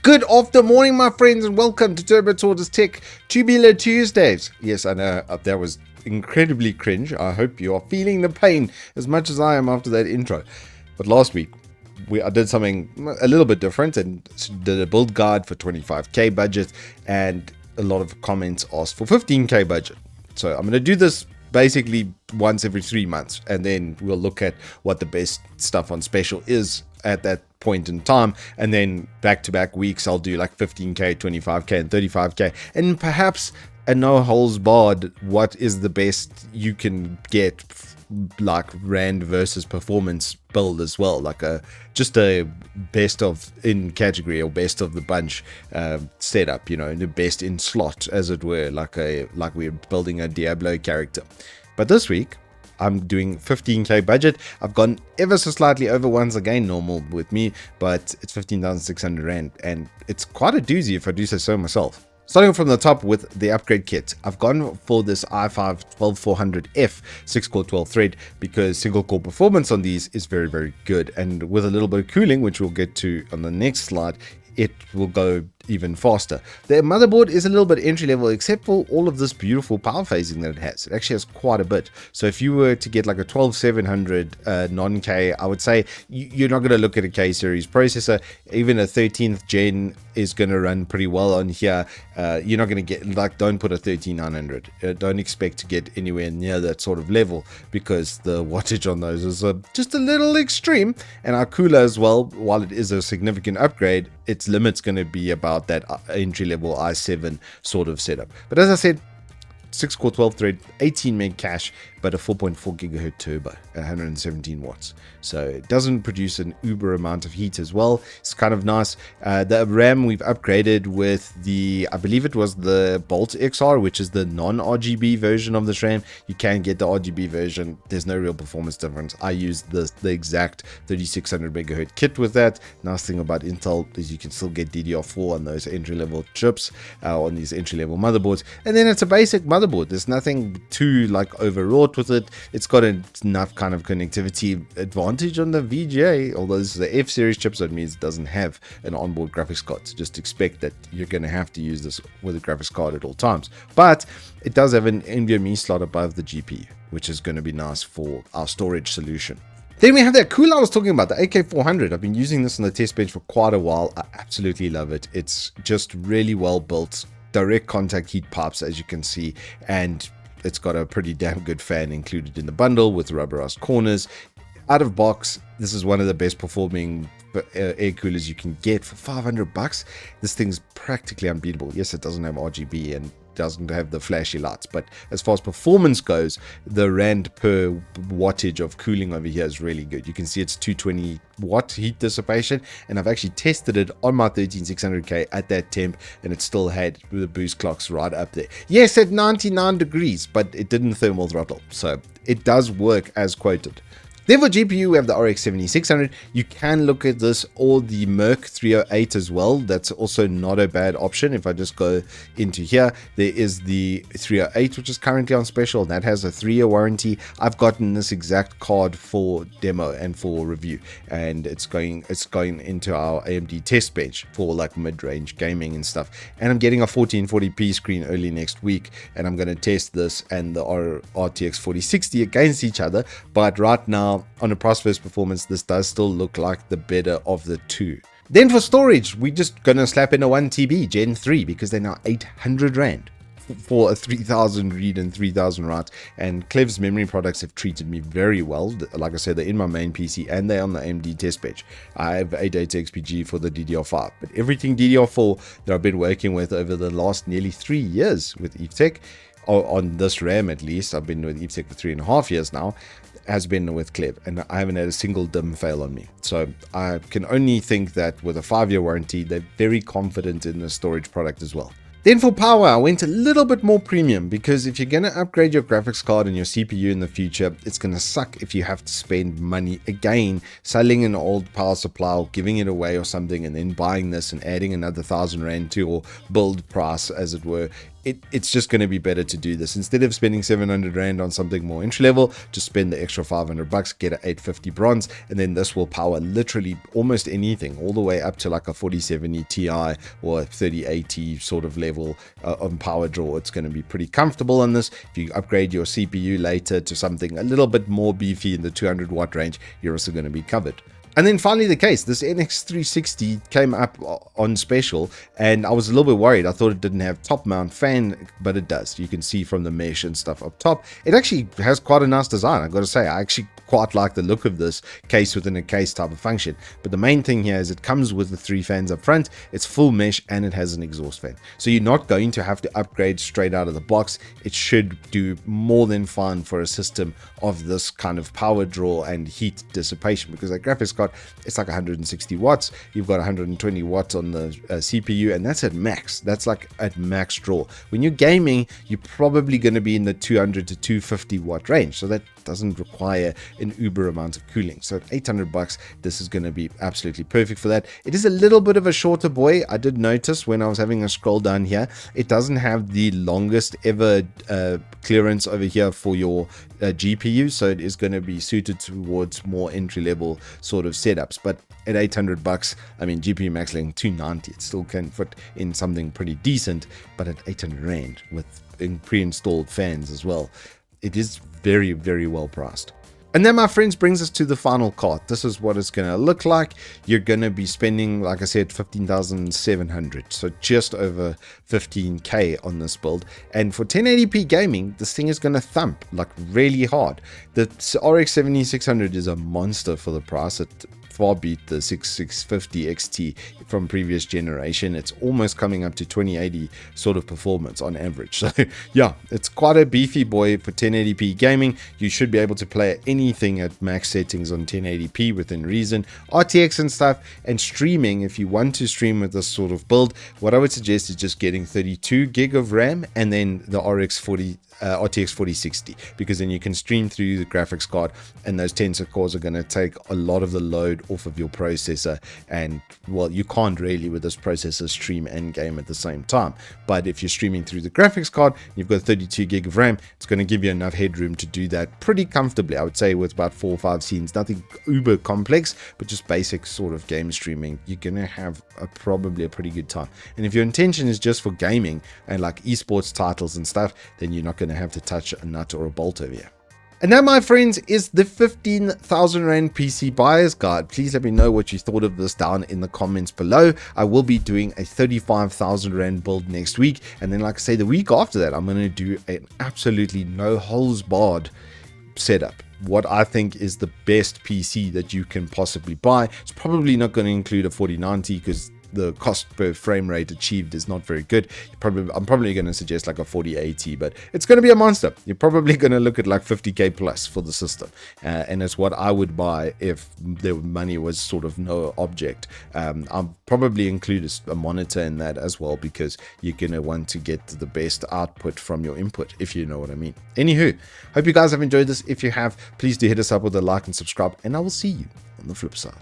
Good after morning, my friends, and welcome to Turbo Tortoise Tech Tubular Tuesdays. Yes, I know that was incredibly cringe. I hope you are feeling the pain as much as I am after that intro. But last week, I did something a little bit different and did a build guide for 25k budget, and a lot of comments asked for 15k budget. So I'm going to do this basically once every 3 months, and then we'll look at what the best stuff on special is at that point in time, and then back-to-back weeks I'll do like 15k, 25k, and 35k, and perhaps a no holes barred what is the best you can get, like rand versus performance build as well, like just a best of in category or best of the bunch setup, you know, the best in slot, as it were, like we're building a Diablo character. But this week I'm doing 15k budget. I've gone ever so slightly over once again, normal with me, but it's 15,600 rand, and it's quite a doozy if I do say so myself. Starting from the top with the upgrade kit, I've gone for this i5 12400F 6-core 12-thread because single core performance on these is very, very good, and with a little bit of cooling, which we'll get to on the next slide, it will go even faster. The motherboard is a little bit entry level, except for all of this beautiful power phasing that it has. It actually has quite a bit. So if you were to get like a 12700 non-K, I would say you're not going to look at a K series processor. Even a 13th gen is going to run pretty well on here. You're not going to get, like, don't put a 13900. Don't expect to get anywhere near that sort of level, because the wattage on those is just a little extreme. And our cooler as well, while it is a significant upgrade, its limit's going to be about that entry-level i7 sort of setup. But as I said, 6-core 12-thread, 18 meg cache, but a 4.4 gigahertz turbo, 117 watts. So it doesn't produce an uber amount of heat as well. It's kind of nice. The RAM we've upgraded with the, I believe it was the Bolt XR, which is the non-RGB version of this RAM. You can get the RGB version. There's no real performance difference. I used the exact 3600 megahertz kit with that. Nice thing about Intel is you can still get DDR4 on those entry-level chips, on these entry-level motherboards. And then it's a basic motherboard. There's nothing too like overwrought with it. It's got enough kind of connectivity advantage on the VGA, although this is the F series chip, so it means it doesn't have an onboard graphics card. So just expect that you're going to have to use this with a graphics card at all times. But it does have an NVMe slot above the GPU, which is going to be nice for our storage solution. Then we have that cooler I was talking about, the AK400. I've been using this on the test bench for quite a while. I absolutely love it. It's just really well built, direct contact heat pipes, as you can see, and it's got a pretty damn good fan included in the bundle with rubberized corners. Out of box, this is one of the best performing air coolers you can get for 500 bucks. This thing's practically unbeatable. Yes, it doesn't have RGB and doesn't have the flashy lights, but as far as performance goes, the rand per wattage of cooling over here is really good. You can see it's 220 watt heat dissipation, and I've actually tested it on my 13600K at that temp, and it still had the boost clocks right up there. Yes, at 99 degrees, but it didn't thermal throttle, so it does work as quoted. Then for GPU, we have the RX 7600. You can look at this or the Merc 308 as well. That's also not a bad option. If I just go into here, there is the 308, which is currently on special. That has a 3-year warranty. I've gotten this exact card for demo and for review, and it's going into our AMD test bench for like mid-range gaming and stuff. And I'm getting a 1440p screen early next week, and I'm going to test this and the RTX 4060 against each other. But right now, on a price versus performance, this does still look like the better of the two. Then for storage, we're just gonna slap in a 1TB Gen 3 because they're now 800 rand for a 3000 read and 3000 write. And Clev's memory products have treated me very well. Like I said, they're in my main PC and they're on the AMD test bench. I have a data XPG for the DDR5, but everything DDR4 that I've been working with over the last nearly 3 years with Evetech, on this RAM at least, I've been with Evetech for 3.5 years now, has been with Clev, and I haven't had a single DIMM fail on me. So I can only think that with a 5-year warranty, they're very confident in the storage product as well. Then for power, I went a little bit more premium, because if you're going to upgrade your graphics card and your CPU in the future, it's going to suck if you have to spend money again selling an old power supply or giving it away or something, and then buying this and adding another 1,000 rand to your build price, as it were. it's just going to be better to do this. Instead of spending 700 Rand on something more entry level, just spend the extra 500 bucks, get an 850 bronze, and then this will power literally almost anything, all the way up to like a 4070 Ti or a 3080 sort of level on power draw. It's going to be pretty comfortable on this. If you upgrade your CPU later to something a little bit more beefy in the 200 watt range, you're also going to be covered. And then finally the case, this NX360 came up on special, and I was a little bit worried. I thought it didn't have top mount fan, but it does. You can see from the mesh and stuff up top. It actually has quite a nice design. I've got to say, I actually quite like the look of this case within a case type of function. But the main thing here is it comes with the 3 fans up front, it's full mesh, and it has an exhaust fan. So you're not going to have to upgrade straight out of the box. It should do more than fine for a system of this kind of power draw and heat dissipation, because that graphics card, it's like 160 watts. You've got 120 watts on the CPU, and that's at max. That's like at max draw. When you're gaming, you're probably going to be in the 200 to 250 watt range, so that doesn't require an uber amount of cooling. So at 800 bucks, this is going to be absolutely perfect for that. It is a little bit of a shorter boy. I did notice when I was having a scroll down here, it doesn't have the longest ever clearance over here for your GPU, so it is going to be suited towards more entry-level sort of setups. But at 800 bucks, I mean, GPU max length 290, it still can fit in something pretty decent. But at 800 Rand with pre-installed fans as well, it is very, very well priced. And then, my friends, brings us to the final cart. This is what it's going to look like. You're going to be spending, like I said, 15,700, so just over 15k on this build. And for 1080p gaming, this thing is going to thump like really hard. The RX 7600 is a monster for the price. It far beat the 6650 XT from previous generation. It's almost coming up to 2080 sort of performance on average. So yeah, it's quite a beefy boy for 1080p gaming. You should be able to play anything at max settings on 1080p within reason, RTX and stuff. And streaming, if you want to stream with this sort of build, what I would suggest is just getting 32 gig of RAM and then the RTX 4060, because then you can stream through the graphics card, and those tensor cores are going to take a lot of the load off of your processor. And well, you can't really with this processor stream and game at the same time. But if you're streaming through the graphics card, you've got 32 gig of RAM, it's going to give you enough headroom to do that pretty comfortably. I would say with about 4 or 5 scenes, nothing uber complex, but just basic sort of game streaming, you're going to have probably a pretty good time. And if your intention is just for gaming and like esports titles and stuff, then you're not going to have to touch a nut or a bolt over here. And that, my friends, is the 15,000 Rand PC buyer's guide. Please let me know what you thought of this down in the comments below. I will be doing a 35,000 Rand build next week. And then, like I say, the week after that, I'm going to do an absolutely no holes barred setup. What I think is the best PC that you can possibly buy. It's probably not going to include a 4090 because the cost per frame rate achieved is not very good. I'm probably going to suggest like a 4080, but it's going to be a monster. You're probably going to look at like 50k plus for the system, and it's what I would buy if the money was sort of no object. I'll probably include a monitor in that as well, because you're going to want to get the best output from your input, if you know what I mean. Anywho, hope you guys have enjoyed this. If you have, please do hit us up with a like and subscribe, and I will see you on the flip side.